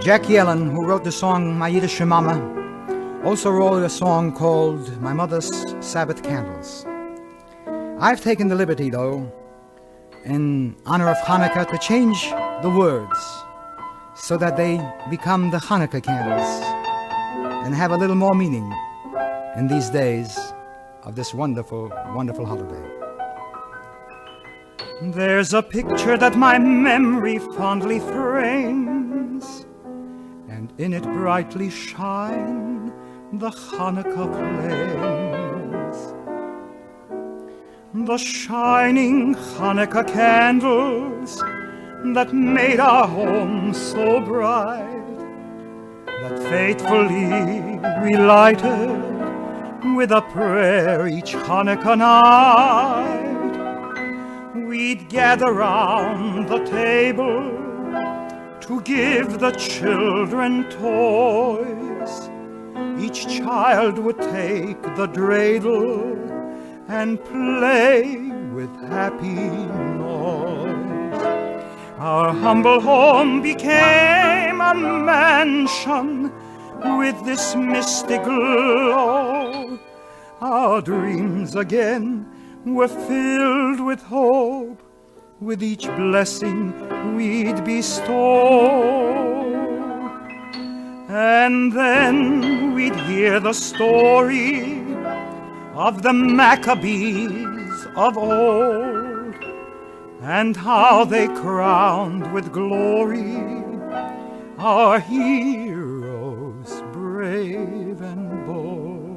Jack Yellen, who wrote the song My Yiddish Mama, also wrote a song called My Mother's Sabbath Candles. I've taken the liberty, though, in honor of Hanukkah, to change the words so that they become the Hanukkah candles and have a little more meaning in these days of this wonderful, wonderful holiday. There's a picture that my memory fondly frames, and in it brightly shine the Hanukkah flames. The shining Hanukkah candles that made our home so bright, that faithfully we lighted with a prayer each Hanukkah night. We'd gather round the table to give the children toys. Each child would take the dreidel and play with happy noise. Our humble home became a mansion with this mystic glow. Our dreams again were filled with hope, with each blessing we'd bestow. And then we'd hear the story of the Maccabees of old, and how they crowned with glory our heroes brave and bold.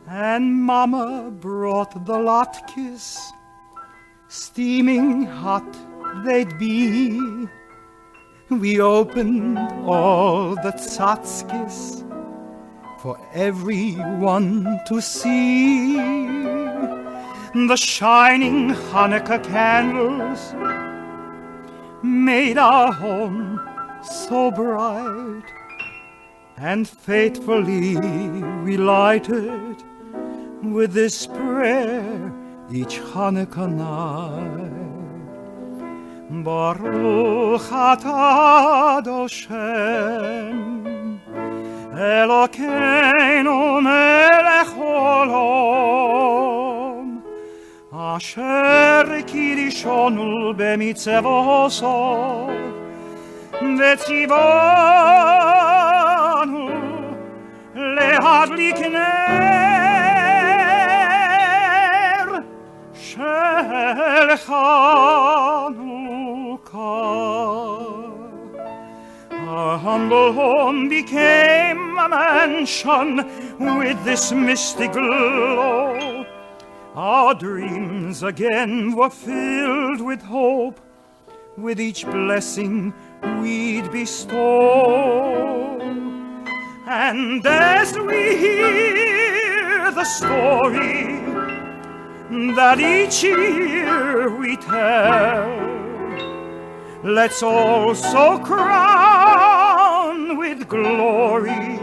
And Mama brought the latkes, steaming hot they'd be. We opened all the tzatzkes for everyone to see. The shining Hanukkah candles made our home so bright, and faithfully we lighted with this prayer each Hanukkah night. Baruch atah Hashem Elokeinu melech olam asher kirishonu b'mitzvoso v'tzivanu lehadlik ner shel Chanukah. Our humble home became a mansion with this mystic glow. Our dreams again were filled with hope, with each blessing we'd bestow. And as we hear the story that each year we tell, let's also crown with glory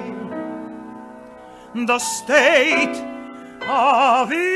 the state of Israel.